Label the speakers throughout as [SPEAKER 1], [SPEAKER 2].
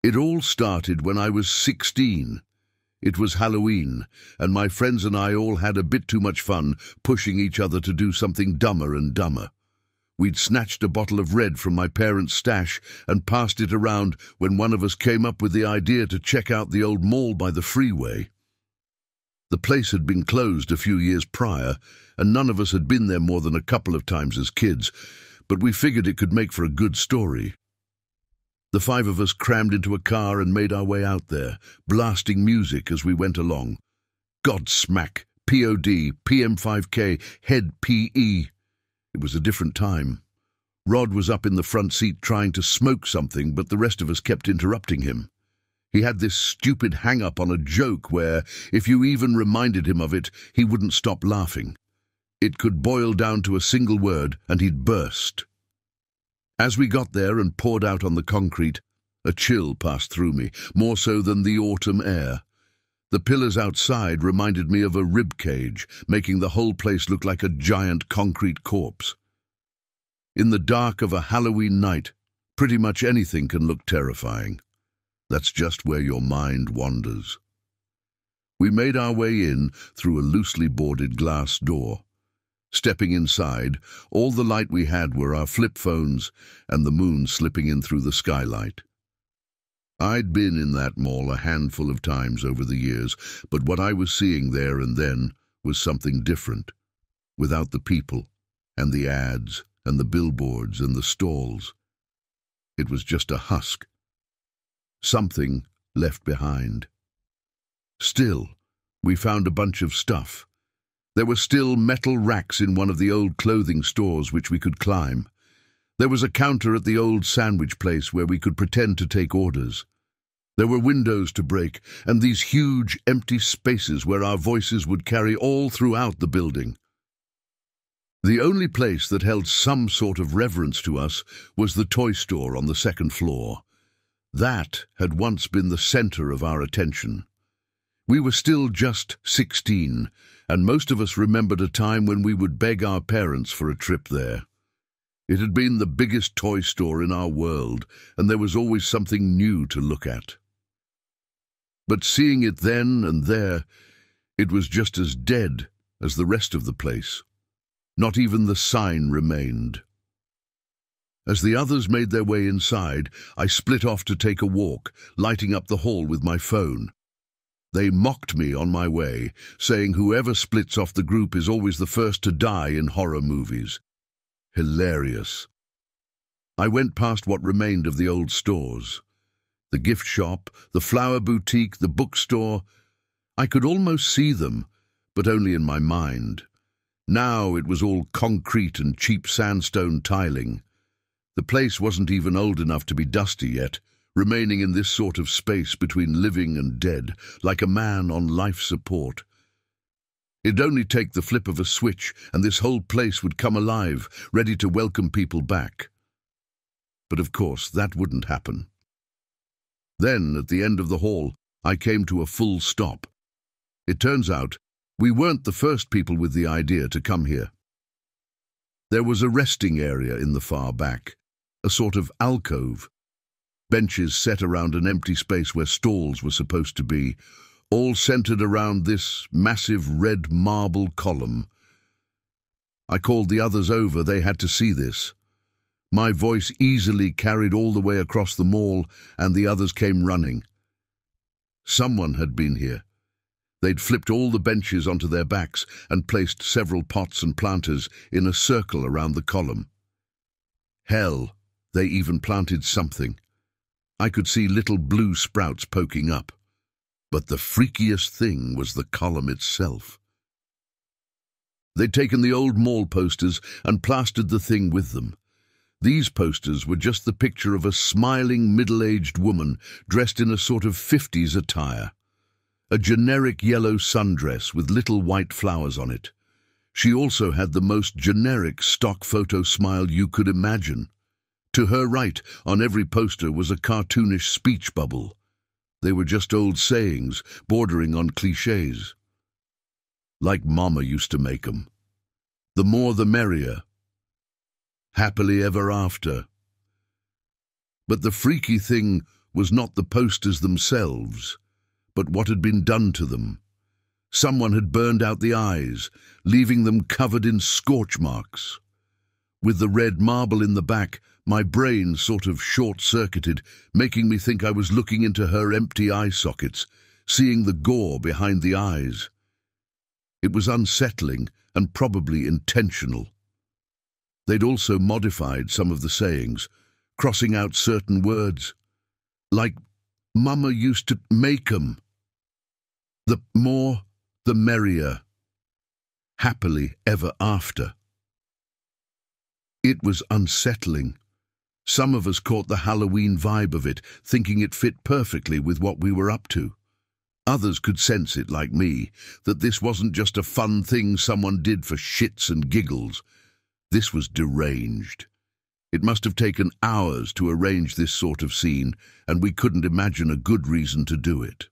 [SPEAKER 1] It all started when I was 16. It was Halloween, and my friends and I all had a bit too much fun pushing each other to do something dumber and dumber. We'd snatched a bottle of red from my parents' stash and passed it around when one of us came up with the idea to check out the old mall by the freeway. The place had been closed a few years prior, and none of us had been there more than a couple of times as kids, but we figured it could make for a good story. The 5 of us crammed into a car and made our way out there, blasting music as we went along. Godsmack, POD, PM5K, Head PE. It was a different time. Rod was up in the front seat trying to smoke something, but the rest of us kept interrupting him. He had this stupid hang-up on a joke where, if you even reminded him of it, he wouldn't stop laughing. It could boil down to a single word, and he'd burst. As we got there and poured out on the concrete, a chill passed through me, more so than the autumn air. The pillars outside reminded me of a rib cage, making the whole place look like a giant concrete corpse. In the dark of a Halloween night, pretty much anything can look terrifying. That's just where your mind wanders. We made our way in through a loosely boarded glass door. Stepping inside, all the light we had were our flip phones and the moon slipping in through the skylight. I'd been in that mall a handful of times over the years, but what I was seeing there and then was something different, without the people, and the ads, and the billboards, and the stalls. It was just a husk. Something left behind. Still, we found a bunch of stuff. There were still metal racks in one of the old clothing stores which we could climb. There was a counter at the old sandwich place where we could pretend to take orders. There were windows to break, and these huge, empty spaces where our voices would carry all throughout the building. The only place that held some sort of reverence to us was the toy store on the 2nd floor. That had once been the center of our attention. We were still just 16, and most of us remembered a time when we would beg our parents for a trip there. It had been the biggest toy store in our world, and there was always something new to look at. But seeing it then and there, it was just as dead as the rest of the place. Not even the sign remained. As the others made their way inside, I split off to take a walk, lighting up the hall with my phone. They mocked me on my way, saying whoever splits off the group is always the first to die in horror movies. Hilarious. I went past what remained of the old stores. The gift shop, the flower boutique, the bookstore. I could almost see them, but only in my mind. Now it was all concrete and cheap sandstone tiling. The place wasn't even old enough to be dusty yet, remaining in this sort of space between living and dead, like a man on life support. It'd only take the flip of a switch, and this whole place would come alive, ready to welcome people back. But of course, that wouldn't happen. Then, at the end of the hall, I came to a full stop. It turns out, we weren't the first people with the idea to come here. There was a resting area in the far back, a sort of alcove. Benches set around an empty space where stalls were supposed to be, all centered around this massive red marble column. I called the others over. They had to see this. My voice easily carried all the way across the mall, and the others came running. Someone had been here. They'd flipped all the benches onto their backs and placed several pots and planters in a circle around the column. Hell, they even planted something. I could see little blue sprouts poking up. But the freakiest thing was the column itself. They'd taken the old mall posters and plastered the thing with them. These posters were just the picture of a smiling middle-aged woman dressed in a sort of 50s attire. A generic yellow sundress with little white flowers on it. She also had the most generic stock photo smile you could imagine. To her right, on every poster, was a cartoonish speech bubble. They were just old sayings, bordering on clichés. Like Mama used to make 'em. The more the merrier. Happily ever after. But the freaky thing was not the posters themselves, but what had been done to them. Someone had burned out the eyes, leaving them covered in scorch marks. With the red marble in the back, my brain sort of short-circuited, making me think I was looking into her empty eye sockets, seeing the gore behind the eyes. It was unsettling and probably intentional. They'd also modified some of the sayings, crossing out certain words, like Mama used to make 'em. The more, the merrier. Happily ever after. It was unsettling. Some of us caught the Halloween vibe of it, thinking it fit perfectly with what we were up to. Others could sense it, like me, that this wasn't just a fun thing someone did for shits and giggles. This was deranged. It must have taken hours to arrange this sort of scene, and we couldn't imagine a good reason to do it.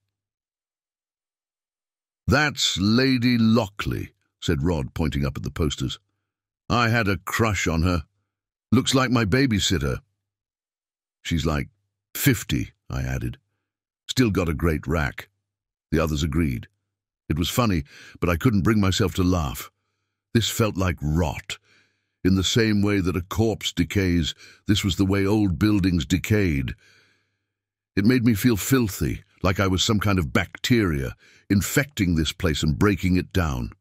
[SPEAKER 1] "That's Lady Lockley," said Rod, pointing up at the posters. "I had a crush on her. Looks like my babysitter." "She's like 50, I added. "Still got a great rack." The others agreed. It was funny, but I couldn't bring myself to laugh. This felt like rot. In the same way that a corpse decays, this was the way old buildings decayed. It made me feel filthy, like I was some kind of bacteria, infecting this place and breaking it down.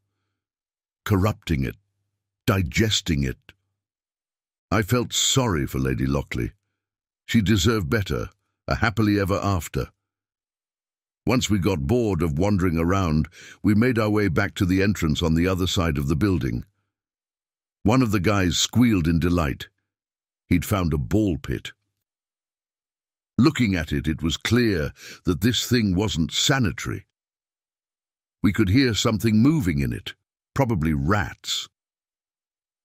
[SPEAKER 1] Corrupting it. Digesting it. I felt sorry for Lady Lockley. She deserved better, a happily ever after. Once we got bored of wandering around, we made our way back to the entrance on the other side of the building. One of the guys squealed in delight. He'd found a ball pit. Looking at it, it was clear that this thing wasn't sanitary. We could hear something moving in it, probably rats.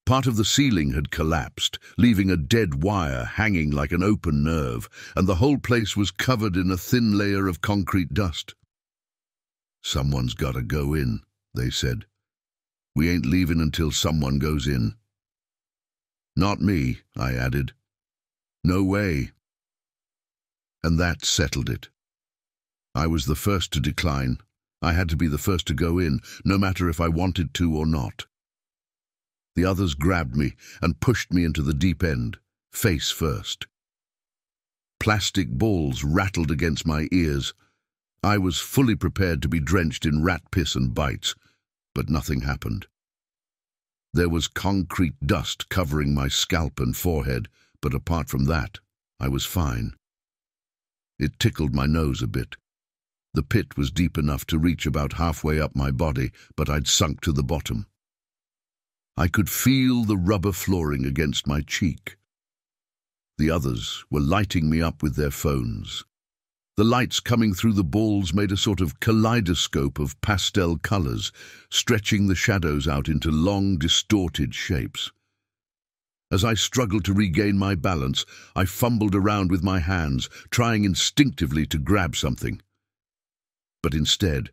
[SPEAKER 1] Part of the ceiling had collapsed, leaving a dead wire hanging like an open nerve, and the whole place was covered in a thin layer of concrete dust. "Someone's got to go in," they said. "We ain't leaving until someone goes in." "Not me," I added. "No way." And that settled it. I was the first to decline. I had to be the first to go in, no matter if I wanted to or not. The others grabbed me and pushed me into the deep end, face first. Plastic balls rattled against my ears. I was fully prepared to be drenched in rat piss and bites, but nothing happened. There was concrete dust covering my scalp and forehead, but apart from that, I was fine. It tickled my nose a bit. The pit was deep enough to reach about halfway up my body, but I'd sunk to the bottom. I could feel the rubber flooring against my cheek. The others were lighting me up with their phones. The lights coming through the balls made a sort of kaleidoscope of pastel colors, stretching the shadows out into long, distorted shapes. As I struggled to regain my balance, I fumbled around with my hands, trying instinctively to grab something. But instead,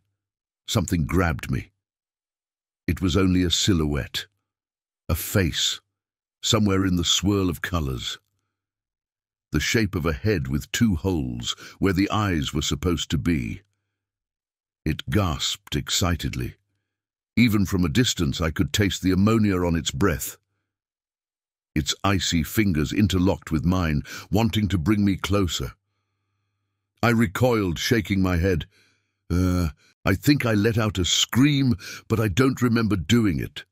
[SPEAKER 1] something grabbed me. It was only a silhouette, a face, somewhere in the swirl of colors. The shape of a head with two holes where the eyes were supposed to be. It gasped excitedly. Even from a distance, I could taste the ammonia on its breath. Its icy fingers interlocked with mine, wanting to bring me closer. I recoiled, shaking my head. I think I let out a scream, but I don't remember doing it.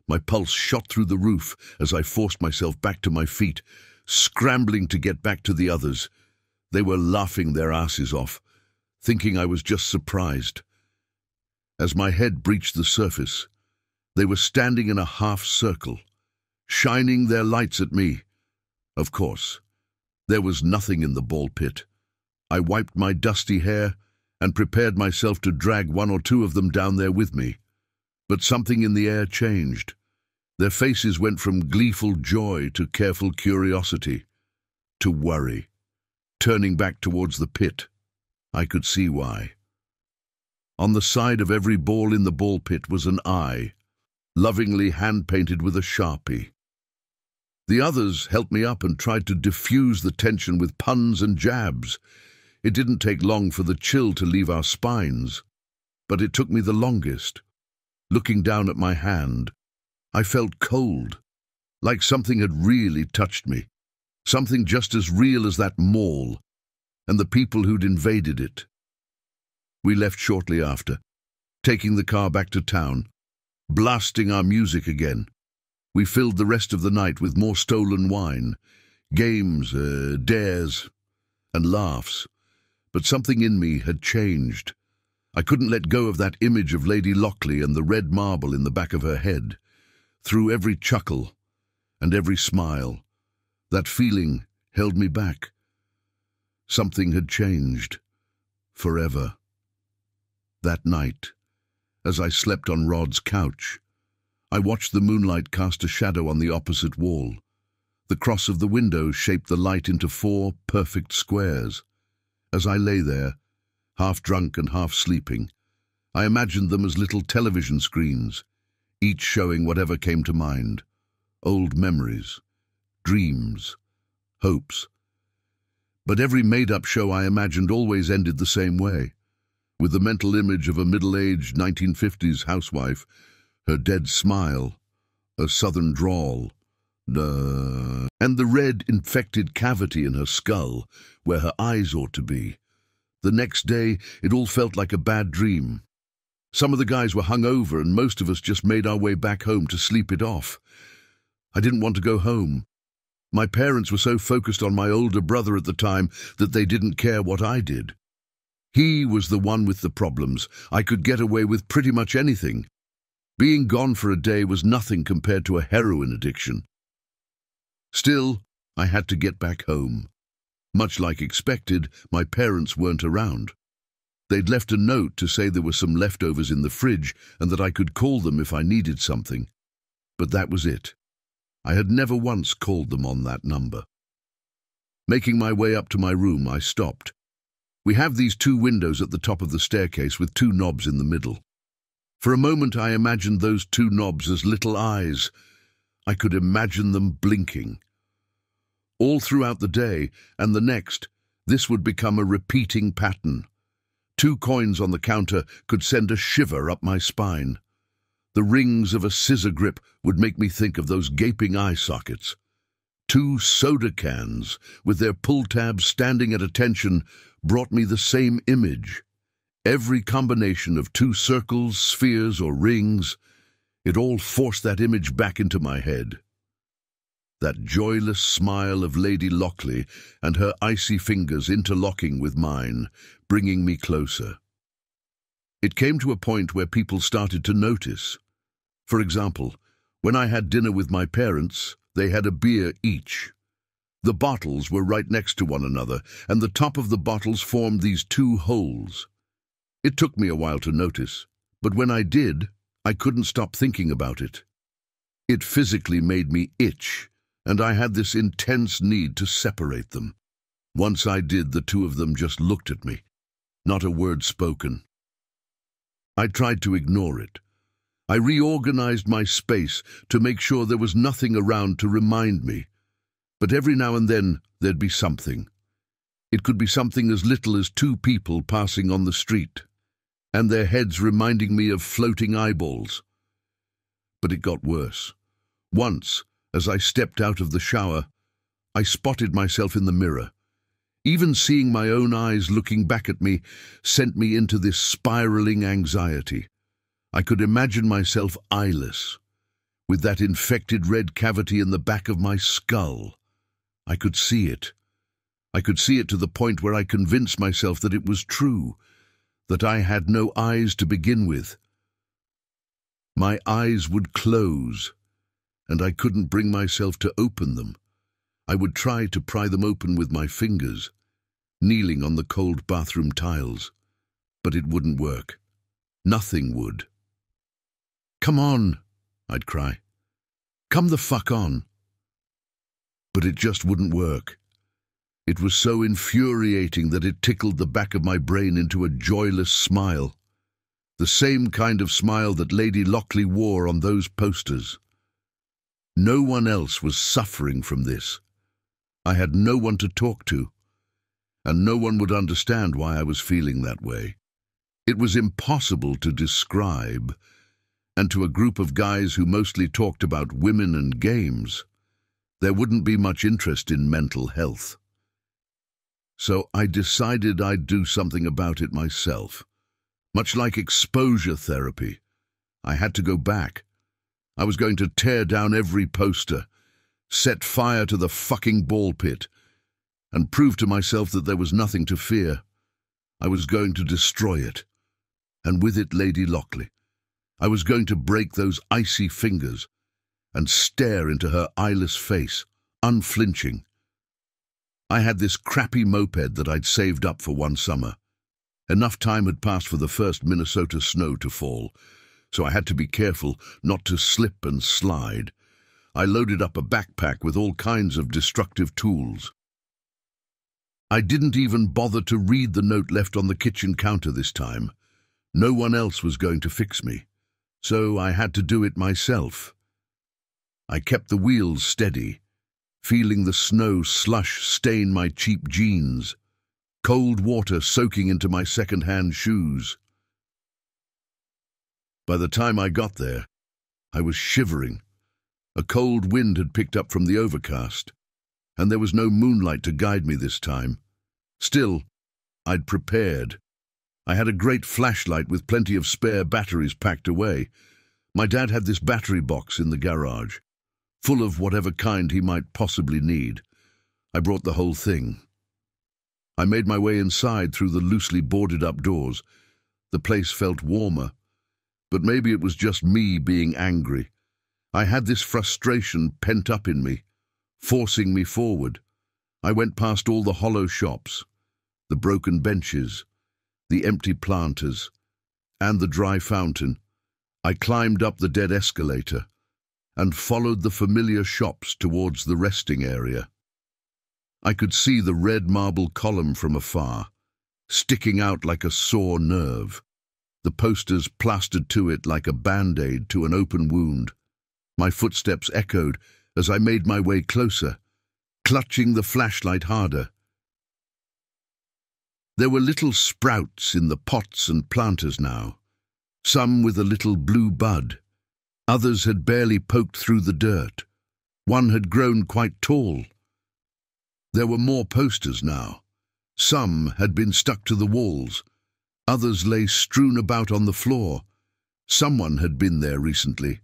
[SPEAKER 1] My pulse shot through the roof as I forced myself back to my feet, scrambling to get back to the others. They were laughing their asses off, thinking I was just surprised. As my head breached the surface, they were standing in a half circle, shining their lights at me. Of course, there was nothing in the ball pit. I wiped my dusty hair and prepared myself to drag one or two of them down there with me. But something in the air changed. Their faces went from gleeful joy to careful curiosity, to worry, turning back towards the pit. I could see why. On the side of every ball in the ball pit was an eye, lovingly hand-painted with a Sharpie. The others helped me up and tried to diffuse the tension with puns and jabs. It didn't take long for the chill to leave our spines, but it took me the longest. Looking down at my hand, I felt cold, like something had really touched me, something just as real as that mall and the people who'd invaded it. We left shortly after, taking the car back to town, blasting our music again. We filled the rest of the night with more stolen wine, games, dares, and laughs. But something in me had changed. I couldn't let go of that image of Lady Lockley and the red marble in the back of her head. Through every chuckle and every smile, that feeling held me back. Something had changed. Forever. That night, as I slept on Rod's couch, I watched the moonlight cast a shadow on the opposite wall. The cross of the window shaped the light into 4 perfect squares. As I lay there, half drunk and half sleeping, I imagined them as little television screens, each showing whatever came to mind. Old memories, dreams, hopes. But every made-up show I imagined always ended the same way, with the mental image of a middle-aged 1950s housewife, her dead smile, a southern drawl, and the red, infected cavity in her skull, where her eyes ought to be. The next day, it all felt like a bad dream. Some of the guys were hungover, and most of us just made our way back home to sleep it off. I didn't want to go home. My parents were so focused on my older brother at the time that they didn't care what I did. He was the one with the problems. I could get away with pretty much anything. Being gone for a day was nothing compared to a heroin addiction. Still, I had to get back home. Much like expected, my parents weren't around. They'd left a note to say there were some leftovers in the fridge and that I could call them if I needed something. But that was it. I had never once called them on that number. Making my way up to my room, I stopped. We have these 2 windows at the top of the staircase with 2 knobs in the middle. For a moment I imagined those 2 knobs as little eyes. I could imagine them blinking. All throughout the day and the next, this would become a repeating pattern. 2 coins on the counter could send a shiver up my spine. The rings of a scissor grip would make me think of those gaping eye sockets. 2 soda cans, with their pull tabs standing at attention, brought me the same image. Every combination of 2 circles, spheres, or rings, it all forced that image back into my head. That joyless smile of Lady Lockley and her icy fingers interlocking with mine, bringing me closer. It came to a point where people started to notice. For example, when I had dinner with my parents, they had a beer each. The bottles were right next to one another, and the top of the bottles formed these 2 holes. It took me a while to notice, but when I did, I couldn't stop thinking about it. It physically made me itch, and I had this intense need to separate them. Once I did, the 2 of them just looked at me. Not a word spoken. I tried to ignore it. I reorganized my space to make sure there was nothing around to remind me. But every now and then, there'd be something. It could be something as little as 2 people passing on the street, and their heads reminding me of floating eyeballs. But it got worse. Once, as I stepped out of the shower, I spotted myself in the mirror. Even seeing my own eyes looking back at me sent me into this spiraling anxiety. I could imagine myself eyeless, with that infected red cavity in the back of my skull. I could see it. I could see it to the point where I convinced myself that it was true, that I had no eyes to begin with. My eyes would close, and I couldn't bring myself to open them. I would try to pry them open with my fingers, kneeling on the cold bathroom tiles, but it wouldn't work. Nothing would. "Come on," I'd cry. "Come the fuck on." But it just wouldn't work. It was so infuriating that it tickled the back of my brain into a joyless smile. The same kind of smile that Lady Lockley wore on those posters. No one else was suffering from this. I had no one to talk to. and no one would understand why I was feeling that way. It was impossible to describe, and to a group of guys who mostly talked about women and games, there wouldn't be much interest in mental health. So I decided I'd do something about it myself. Much like exposure therapy, I had to go back. I was going to tear down every poster, set fire to the fucking ball pit, and prove to myself that there was nothing to fear. I was going to destroy it, and with it Lady Lockley. I was going to break those icy fingers and stare into her eyeless face, unflinching. I had this crappy moped that I'd saved up for one summer. Enough time had passed for the first Minnesota snow to fall, so I had to be careful not to slip and slide. I loaded up a backpack with all kinds of destructive tools. I didn't even bother to read the note left on the kitchen counter this time. No one else was going to fix me, so I had to do it myself. I kept the wheels steady, feeling the snow slush stain my cheap jeans, cold water soaking into my second-hand shoes. By the time I got there, I was shivering. A cold wind had picked up from the overcast, and there was no moonlight to guide me this time. Still, I'd prepared. I had a great flashlight with plenty of spare batteries packed away. My dad had this battery box in the garage, full of whatever kind he might possibly need. I brought the whole thing. I made my way inside through the loosely boarded-up doors. The place felt warmer, but maybe it was just me being angry. I had this frustration pent up in me, forcing me forward. I went past all the hollow shops, the broken benches, the empty planters, and the dry fountain. I climbed up the dead escalator and followed the familiar shops towards the resting area. I could see the red marble column from afar, sticking out like a sore nerve, the posters plastered to it like a band-aid to an open wound. My footsteps echoed as I made my way closer, clutching the flashlight harder. There were little sprouts in the pots and planters now, some with a little blue bud. Others had barely poked through the dirt. One had grown quite tall. There were more posters now. Some had been stuck to the walls. Others lay strewn about on the floor. Someone had been there recently.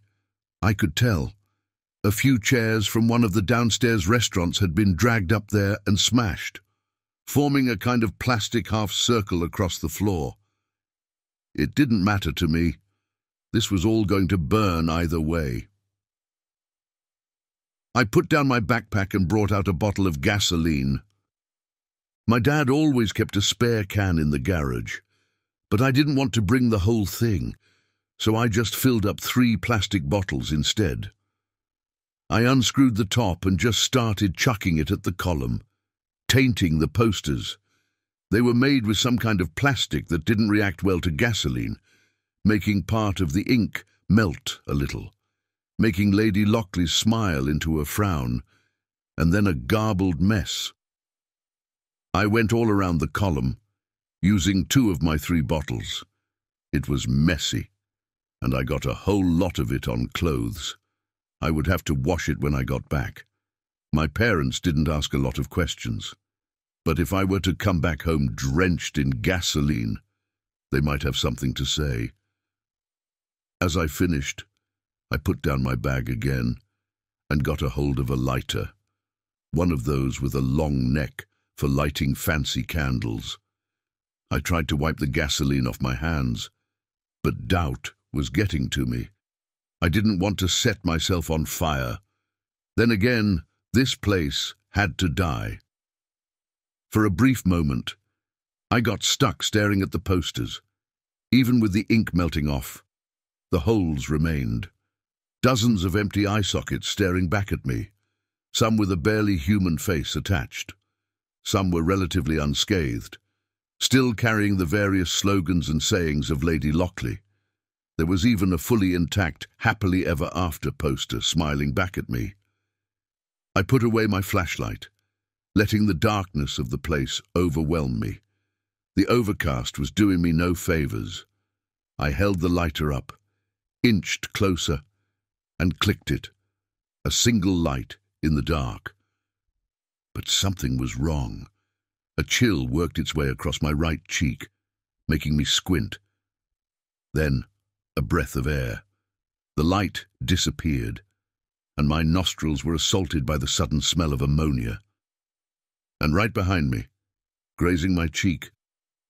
[SPEAKER 1] I could tell. A few chairs from one of the downstairs restaurants had been dragged up there and smashed, forming a kind of plastic half-circle across the floor. It didn't matter to me. This was all going to burn either way. I put down my backpack and brought out a bottle of gasoline. My dad always kept a spare can in the garage, but I didn't want to bring the whole thing, so I just filled up 3 plastic bottles instead. I unscrewed the top and just started chucking it at the column, tainting the posters. They were made with some kind of plastic that didn't react well to gasoline, making part of the ink melt a little, making Lady Lockley's smile into a frown, and then a garbled mess. I went all around the column, using 2 of my 3 bottles. It was messy, and I got a whole lot of it on clothes. I would have to wash it when I got back. My parents didn't ask a lot of questions, but if I were to come back home drenched in gasoline, they might have something to say. As I finished, I put down my bag again and got a hold of a lighter, one of those with a long neck for lighting fancy candles. I tried to wipe the gasoline off my hands, but doubt was getting to me. I didn't want to set myself on fire. Then again, this place had to die. For a brief moment, I got stuck staring at the posters. Even with the ink melting off, the holes remained. Dozens of empty eye sockets staring back at me, some with a barely human face attached. Some were relatively unscathed, still carrying the various slogans and sayings of Lady Lockley. There was even a fully intact Happily Ever After poster smiling back at me. I put away my flashlight letting the darkness of the place overwhelm me. The overcast was doing me no favors. I held the lighter up, inched closer, and clicked it. A single light in the dark. But something was wrong. A chill worked its way across my right cheek, making me squint. Then, a breath of air. The light disappeared, and my nostrils were assaulted by the sudden smell of ammonia. And right behind me, grazing my cheek,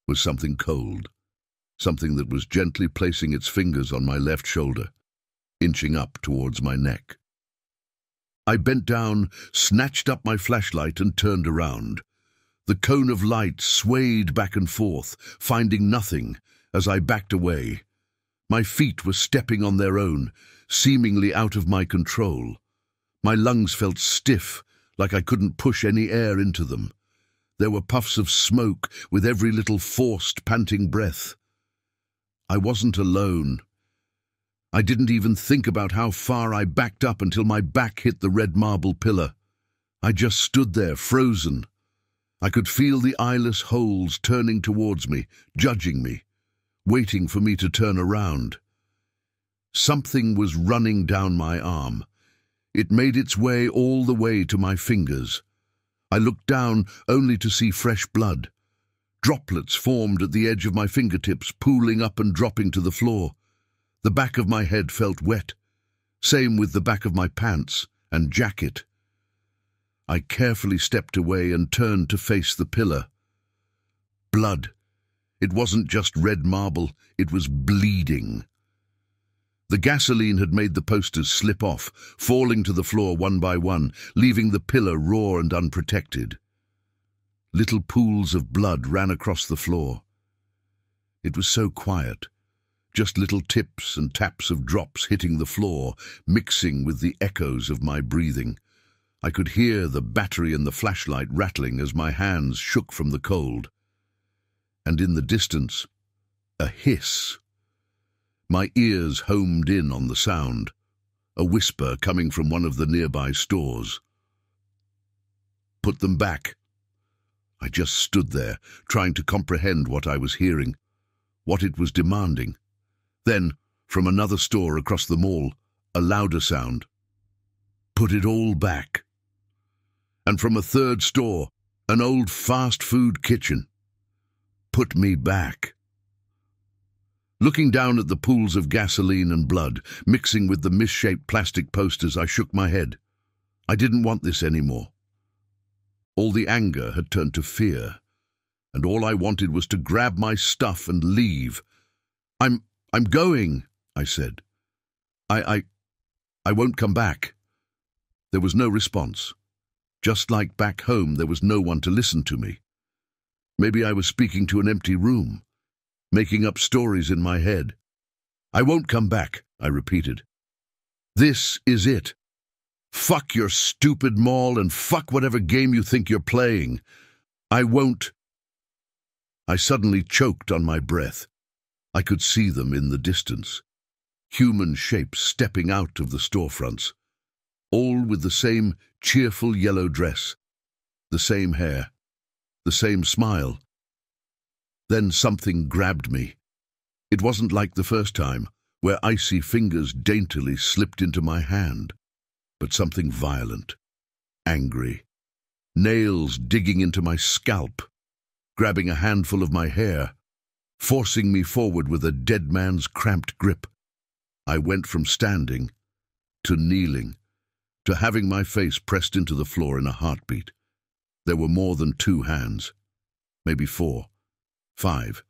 [SPEAKER 1] was something cold, something that was gently placing its fingers on my left shoulder, inching up towards my neck. I bent down, snatched up my flashlight, and turned around. The cone of light swayed back and forth, finding nothing as I backed away. My feet were stepping on their own, seemingly out of my control. My lungs felt stiff, like I couldn't push any air into them. There were puffs of smoke with every little forced, panting breath. I wasn't alone. I didn't even think about how far I backed up until my back hit the red marble pillar. I just stood there, frozen. I could feel the eyeless holes turning towards me, judging me, waiting for me to turn around. Something was running down my arm. It made its way all the way to my fingers. I looked down only to see fresh blood. Droplets formed at the edge of my fingertips, pooling up and dropping to the floor. The back of my head felt wet. Same with the back of my pants and jacket. I carefully stepped away and turned to face the pillar. Blood. It wasn't just red marble, it was bleeding. The gasoline had made the posters slip off, falling to the floor one by one, leaving the pillar raw and unprotected. Little pools of blood ran across the floor. It was so quiet, just little tips and taps of drops hitting the floor, mixing with the echoes of my breathing. I could hear the battery and the flashlight rattling as my hands shook from the cold. And in the distance, a hiss. My ears homed in on the sound, a whisper coming from one of the nearby stores. Put them back. I just stood there, trying to comprehend what I was hearing, what it was demanding. Then, from another store across the mall, a louder sound. Put it all back. And from a third store, an old fast food kitchen. Put me back. Looking down at the pools of gasoline and blood, mixing with the misshaped plastic posters, I shook my head. I didn't want this anymore. All the anger had turned to fear, and all I wanted was to grab my stuff and leave. I'm going, I said. I won't come back. There was no response. Just like back home, there was no one to listen to me. Maybe I was speaking to an empty room, making up stories in my head. I won't come back, I repeated. This is it. Fuck your stupid mall and fuck whatever game you think you're playing. I won't. I suddenly choked on my breath. I could see them in the distance. Human shapes stepping out of the storefronts, all with the same cheerful yellow dress, the same hair, the same smile. Then something grabbed me. It wasn't like the first time, where icy fingers daintily slipped into my hand, but something violent, angry, nails digging into my scalp, grabbing a handful of my hair, forcing me forward with a dead man's cramped grip. I went from standing to kneeling, to having my face pressed into the floor in a heartbeat. There were more than 2 hands, maybe 4, 5.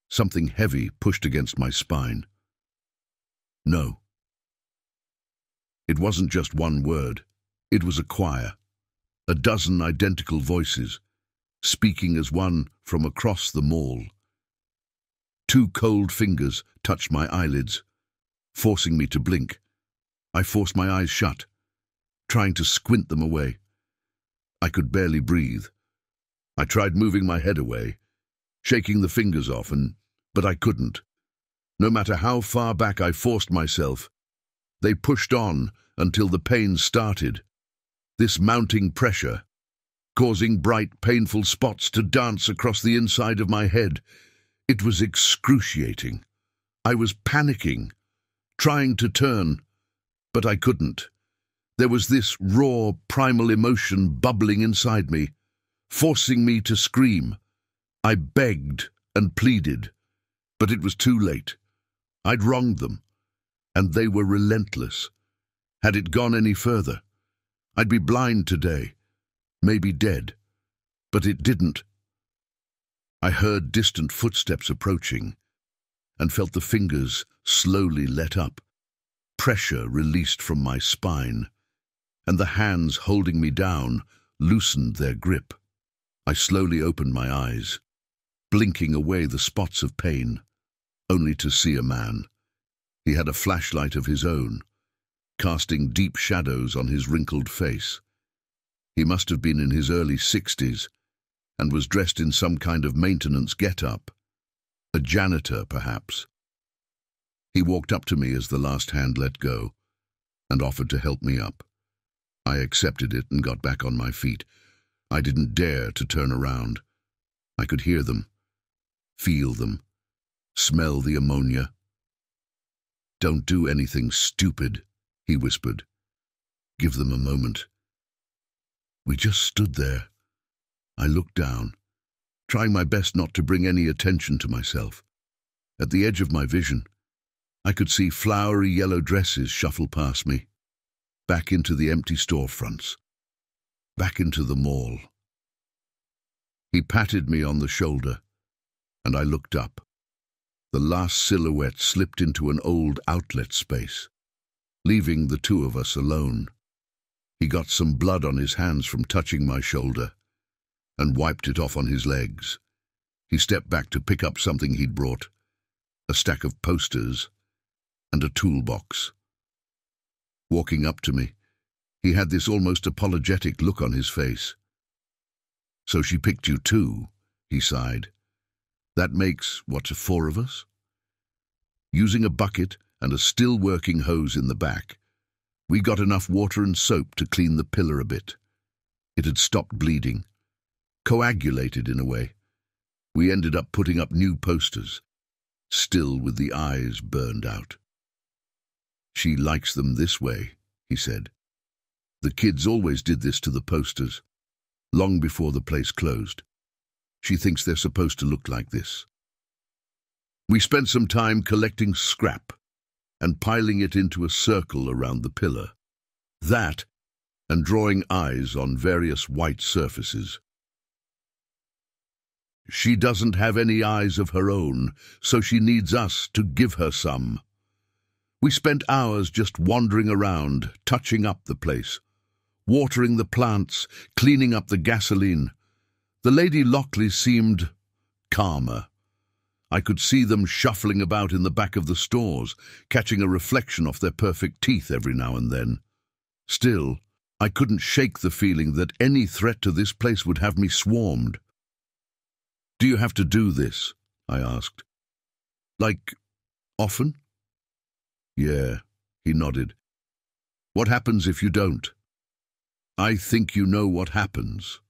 [SPEAKER 1] Something heavy pushed against my spine. No. It wasn't just one word. It was a choir, a dozen identical voices, speaking as one from across the mall. 2 cold fingers touched my eyelids, forcing me to blink. I forced my eyes shut, trying to squint them away. I could barely breathe. I tried moving my head away, shaking the fingers off, but I couldn't. No matter how far back I forced myself, they pushed on until the pain started. This mounting pressure, causing bright, painful spots to dance across the inside of my head. It was excruciating. I was panicking, trying to turn, but I couldn't. There was this raw, primal emotion bubbling inside me, forcing me to scream. I begged and pleaded, but it was too late. I'd wronged them, and they were relentless. Had it gone any further, I'd be blind today, maybe dead. But it didn't. I heard distant footsteps approaching and felt the fingers slowly let up. Pressure released from my spine, and the hands holding me down loosened their grip. I slowly opened my eyes, blinking away the spots of pain, only to see a man. He had a flashlight of his own, casting deep shadows on his wrinkled face. He must have been in his early 60s and was dressed in some kind of maintenance get-up. A janitor, perhaps. He walked up to me as the last hand let go and offered to help me up. I accepted it and got back on my feet. I didn't dare to turn around. I could hear them, feel them, smell the ammonia. "Don't do anything stupid," he whispered. "Give them a moment." We just stood there. I looked down, trying my best not to bring any attention to myself. At the edge of my vision, I could see flowery yellow dresses shuffle past me, back into the empty storefronts, back into the mall. He patted me on the shoulder, and I looked up. The last silhouette slipped into an old outlet space, leaving the two of us alone. He got some blood on his hands from touching my shoulder and wiped it off on his legs. He stepped back to pick up something he'd brought, a stack of posters and a toolbox. Walking up to me, he had this almost apologetic look on his face. "So she picked you too," he sighed. "That makes, what, 4 of us?" Using a bucket and a still-working hose in the back, we got enough water and soap to clean the pillar a bit. It had stopped bleeding, coagulated in a way. We ended up putting up new posters, still with the eyes burned out. "She likes them this way," he said. "The kids always did this to the posters, long before the place closed. She thinks they're supposed to look like this." We spent some time collecting scrap and piling it into a circle around the pillar. That, and drawing eyes on various white surfaces. "She doesn't have any eyes of her own, so she needs us to give her some." We spent hours just wandering around, touching up the place, watering the plants, cleaning up the gasoline. The Lady Lockley seemed calmer. I could see them shuffling about in the back of the stores, catching a reflection off their perfect teeth every now and then. Still, I couldn't shake the feeling that any threat to this place would have me swarmed. "Do you have to do this?" I asked. "Like, often?" "Yeah," he nodded. "What happens if you don't?" "I think you know what happens."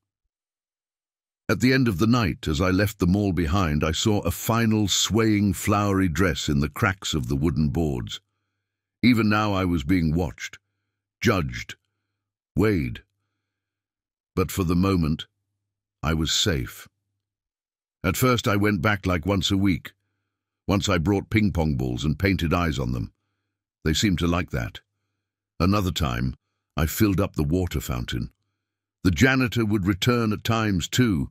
[SPEAKER 1] At the end of the night, as I left the mall behind, I saw a final swaying flowery dress in the cracks of the wooden boards. Even now I was being watched, judged, weighed. But for the moment, I was safe. At first I went back like once a week. Once I brought ping-pong balls and painted eyes on them. They seemed to like that. Another time, I filled up the water fountain. The janitor would return at times too,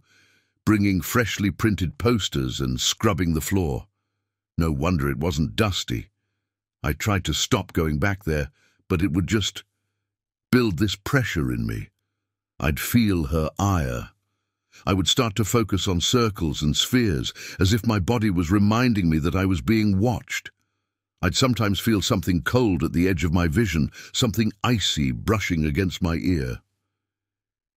[SPEAKER 1] bringing freshly printed posters and scrubbing the floor. No wonder it wasn't dusty. I tried to stop going back there, but it would just build this pressure in me. I'd feel her ire. I would start to focus on circles and spheres, as if my body was reminding me that I was being watched. I'd sometimes feel something cold at the edge of my vision, something icy brushing against my ear.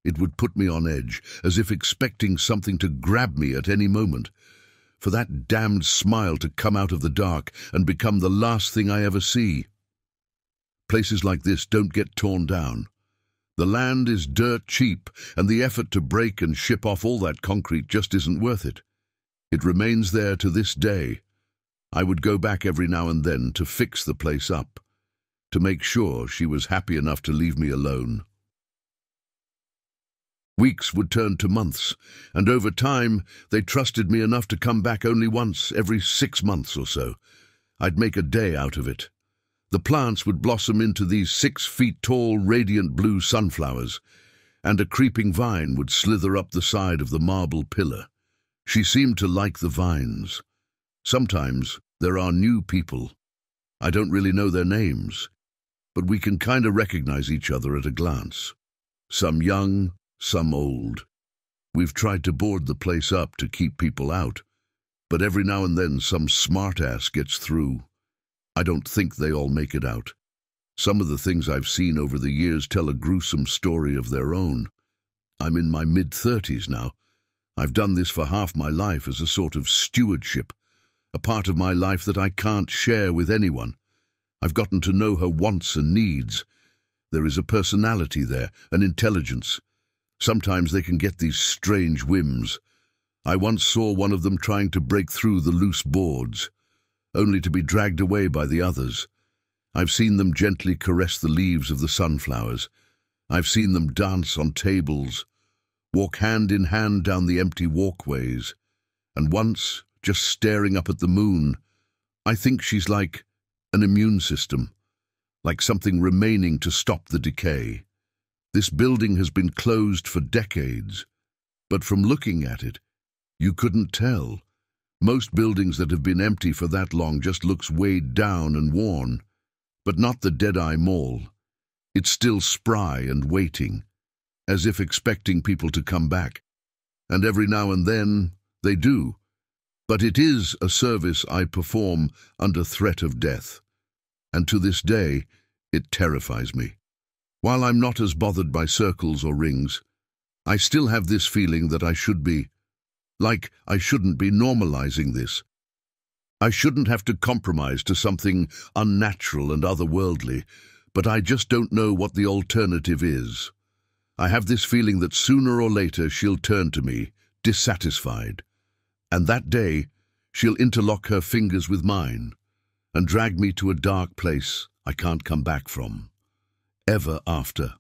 [SPEAKER 1] It would put me on edge, as if expecting something to grab me at any moment, for that damned smile to come out of the dark and become the last thing I ever see. Places like this don't get torn down. The land is dirt cheap, and the effort to break and ship off all that concrete just isn't worth it. It remains there to this day. I would go back every now and then to fix the place up, to make sure she was happy enough to leave me alone. Weeks would turn to months, and over time they trusted me enough to come back only once every 6 months or so. I'd make a day out of it. The plants would blossom into these 6 feet tall, radiant blue sunflowers, and a creeping vine would slither up the side of the marble pillar. She seemed to like the vines. Sometimes there are new people. I don't really know their names, but we can kind of recognize each other at a glance. Some young, some old. We've tried to board the place up to keep people out, but every now and then some smartass gets through. I don't think they all make it out. Some of the things I've seen over the years tell a gruesome story of their own. I'm in my mid-30s now. I've done this for half my life as a sort of stewardship, a part of my life that I can't share with anyone. I've gotten to know her wants and needs. There is a personality there, an intelligence. Sometimes they can get these strange whims. I once saw one of them trying to break through the loose boards, only to be dragged away by the others. I've seen them gently caress the leaves of the sunflowers. I've seen them dance on tables, walk hand in hand down the empty walkways, and once, just staring up at the moon, I think she's like an immune system, like something remaining to stop the decay. This building has been closed for decades, but from looking at it, you couldn't tell. Most buildings that have been empty for that long just looks weighed down and worn, but not the DeadEye Mall. It's still spry and waiting, as if expecting people to come back. And every now and then, they do. But it is a service I perform under threat of death, and to this day, it terrifies me. While I'm not as bothered by circles or rings, I still have this feeling that I should be, like I shouldn't be normalizing this. I shouldn't have to compromise to something unnatural and otherworldly, but I just don't know what the alternative is. I have this feeling that sooner or later she'll turn to me, dissatisfied, and that day she'll interlock her fingers with mine and drag me to a dark place I can't come back from, ever after.